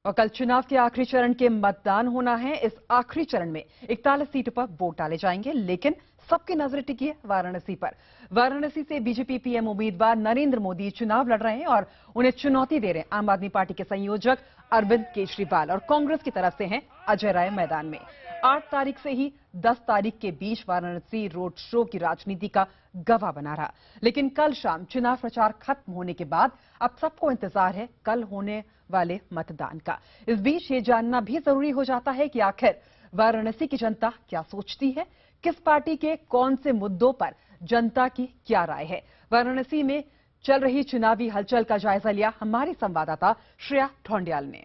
और कल चुनाव के आखिरी चरण के मतदान होना है। इस आखिरी चरण में 41 सीटों पर वोट डाले जाएंगे, लेकिन सबकी नजर टिकी है वाराणसी पर। वाराणसी से बीजेपी पीएम उम्मीदवार नरेंद्र मोदी चुनाव लड़ रहे हैं और उन्हें चुनौती दे रहे हैं आम आदमी पार्टी के संयोजक अरविंद केजरीवाल, और कांग्रेस की तरफ से हैं अजय राय मैदान में। 8 तारीख से ही 10 तारीख के बीच वाराणसी रोड शो की राजनीति का गवाह बना रहा, लेकिन कल शाम चुनाव प्रचार खत्म होने के बाद अब सबको इंतजार है कल होने वाले मतदान का। इस बीच ये जानना भी जरूरी हो जाता है कि आखिर वाराणसी की जनता क्या सोचती है, किस पार्टी के कौन से मुद्दों पर जनता की क्या राय है। वाराणसी में चल रही चुनावी हलचल का जायजा लिया हमारी संवाददाता श्रेया ढोंडियाल ने।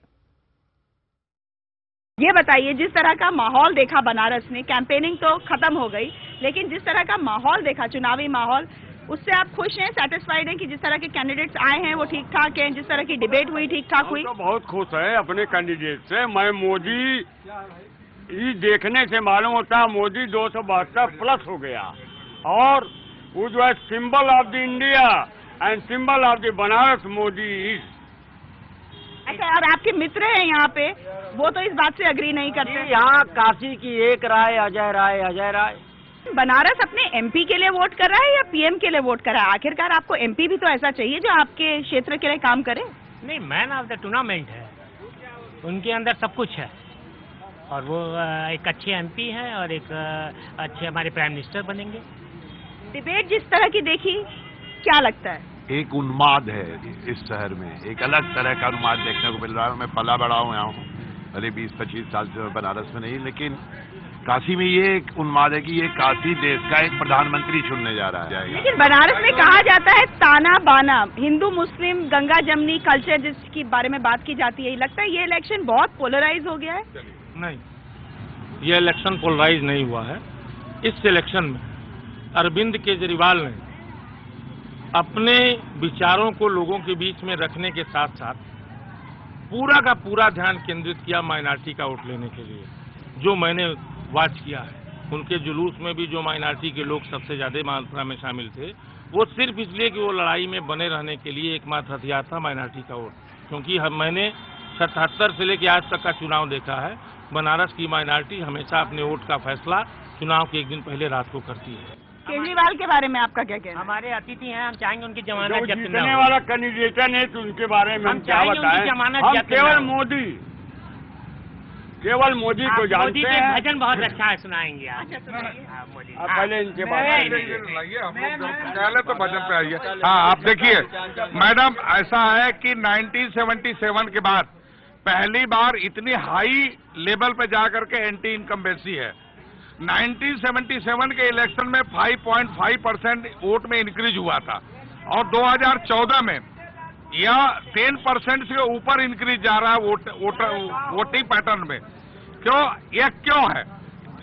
ये बताइए, जिस तरह का माहौल देखा बनारस में, कैंपेनिंग तो खत्म हो गई, लेकिन जिस तरह का माहौल देखा, चुनावी माहौल, उससे आप खुश हैं, सेटिस्फाइड हैं कि जिस तरह के कैंडिडेट्स आए हैं वो ठीक ठाक हैं, जिस तरह की डिबेट हुई ठीक ठाक हुई? तो बहुत खुश है अपने कैंडिडेट से। मैं मोदी ये देखने से मालूम होता है मोदी 272 प्लस हो गया, और वो जो है symbol of the India and symbol of the Banaras Modi is. अच्छा, और आपके मित्र हैं यहाँ पे, वो तो इस बात से अग्री नहीं करते? यहाँ काशी की एक राय अजय राय, अजय राय। बनारस अपने एमपी के लिए वोट कर रहा है या पीएम के लिए वोट कर रहा है? आखिरकार आपको एमपी भी तो ऐसा चाहिए जो आपके क्षेत्र के लिए काम करे। नहीं, मैन ऑफ द टूर्नामेंट है, उनके अंदर सब कुछ है, और वो एक अच्छे एमपी हैं और एक अच्छे हमारे प्राइम मिनिस्टर बनेंगे। डिबेट जिस तरह की देखी, क्या लगता है? एक उन्माद है इस शहर में, एक अलग तरह का उन्माद देखने को मिल रहा है। मैं पला बड़ा हूँ यहाँ हूँ, अरे 20-25 साल से बनारस में नहीं, लेकिन काशी में ये एक उन्माद है कि ये काशी देश का एक प्रधानमंत्री चुनने जा रहा है। लेकिन बनारस में कहा जाता है ताना बाना, हिंदू मुस्लिम गंगा जमनी कल्चर जिसकी बारे में बात की जाती है, लगता है ये इलेक्शन बहुत पोलराइज हो गया है? नहीं, ये इलेक्शन पोलराइज नहीं हुआ है। इस इलेक्शन में अरविंद केजरीवाल ने अपने विचारों को लोगों के बीच में रखने के साथ साथ पूरा का पूरा ध्यान केंद्रित किया माइनॉरिटी का वोट लेने के लिए। जो मैंने वॉच किया है, उनके जुलूस में भी जो माइनॉरिटी के लोग सबसे ज्यादा मात्रा में शामिल थे, वो सिर्फ इसलिए कि वो लड़ाई में बने रहने के लिए एकमात्र हथियार था माइनॉरिटी का वोट। क्योंकि मैंने 77 से लेकर आज तक का चुनाव देखा है, बनारस की माइनॉरिटी हमेशा अपने वोट का फैसला चुनाव के एक दिन पहले रात को करती है। केजरीवाल के बारे में आपका क्या कहना है? हमारे अतिथि हैं, हम चाहेंगे उनकी जमानत जब्त न जीतने हो। वाला कैंडिडेट है तो उनके बारे में हम क्या बताएं? हम केवल मोदी को जानते हैं। भजन बहुत अच्छा है, सुनाएंगे आप। मोदी पहले इनके बारे में पहले तो भजन पे आइए। हाँ, आप देखिए मैडम, ऐसा है कि 1977 के बाद पहली बार इतनी हाई लेवल पे जाकर के एंटी इनकम्बेंसी है। 1977 के इलेक्शन में 5.5% वोट में इंक्रीज हुआ था, और 2014 में यह 10% से ऊपर इंक्रीज जा रहा है वोटिंग पैटर्न में। यह क्यों है?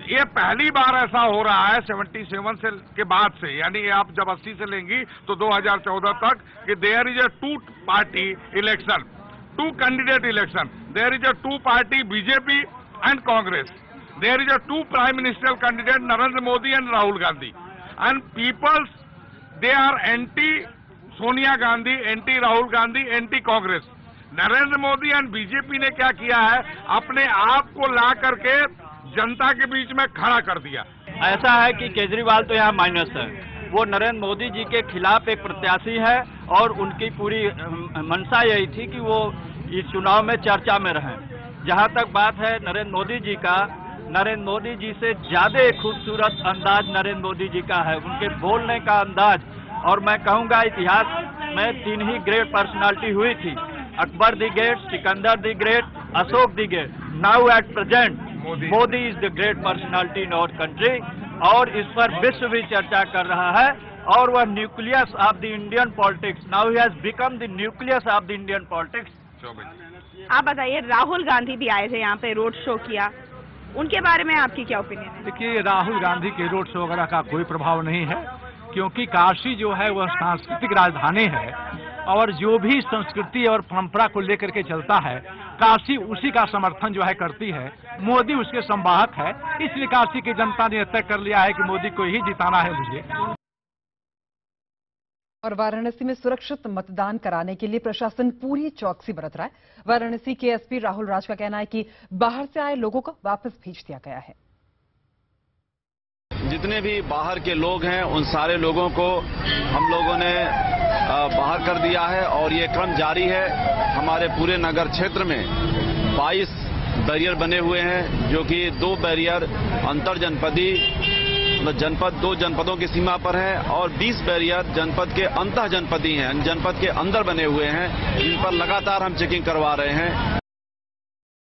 ये पहली बार ऐसा हो रहा है 77 से के बाद से, यानी आप जब 80 से लेंगी तो 2014 तक, कि there is a 2 party election, 2 candidate election. There is a 2 party BJP and Congress. There is a 2 prime ministerial candidate, Narendra Modi and Rahul Gandhi. And people, they are anti Sonia Gandhi, anti Rahul Gandhi, anti Congress. Narendra Modi and BJP ने क्या किया है, अपने आप को ला करके जनता के बीच में खड़ा कर दिया। ऐसा है कि केजरीवाल तो यहाँ माइनस है, वो नरेंद्र मोदी जी के खिलाफ एक प्रत्याशी है, और उनकी पूरी मंशा यही थी कि वो इस चुनाव में चर्चा में रहें। जहाँ तक बात है नरेंद्र मोदी जी का, नरेंद्र मोदी जी से ज्यादा खूबसूरत अंदाज नरेंद्र मोदी जी का है, उनके बोलने का अंदाज। और मैं कहूंगा इतिहास में 3 ही ग्रेट पर्सनालिटी हुई थी, Akbar the great, Sikandar the great, Ashok the great. Now at present Modi is the great personality in our country, और इस पर विश्व भी चर्चा कर रहा है, और वह nucleus of the Indian politics. Now he has become the nucleus of the Indian politics. आप बताइए, राहुल गांधी भी आए थे यहाँ पे, रोड शो किया, उनके बारे में आपकी क्या ओपिनियन है? देखिए, राहुल गांधी के रोड शो वगैरह का कोई प्रभाव नहीं है, क्योंकि काशी जो है वह सांस्कृतिक राजधानी है, और जो भी संस्कृति और परंपरा को लेकर के चलता है, काशी उसी का समर्थन जो है करती है। मोदी उसके संवाहक है, इसलिए काशी की जनता ने तय कर लिया है कि मोदी को ही जिताना है मुझे। और वाराणसी में सुरक्षित मतदान कराने के लिए प्रशासन पूरी चौकसी बरत रहा है। वाराणसी के एसपी राहुल राज का कहना है कि बाहर से आए लोगों को वापस भेज दिया गया है। जितने भी बाहर के लोग हैं उन सारे लोगों को हम लोगों ने बाहर कर दिया है और ये क्रम जारी है। हमारे पूरे नगर क्षेत्र में 22 बैरियर बने हुए हैं, जो कि 2 बैरियर अंतर जनपदी जनपद 2 जनपदों की सीमा पर है और 20 बैरियर जनपद के अंतः जनपदी हैं, जनपद के अंदर बने हुए हैं, जिन पर लगातार हम चेकिंग करवा रहे हैं।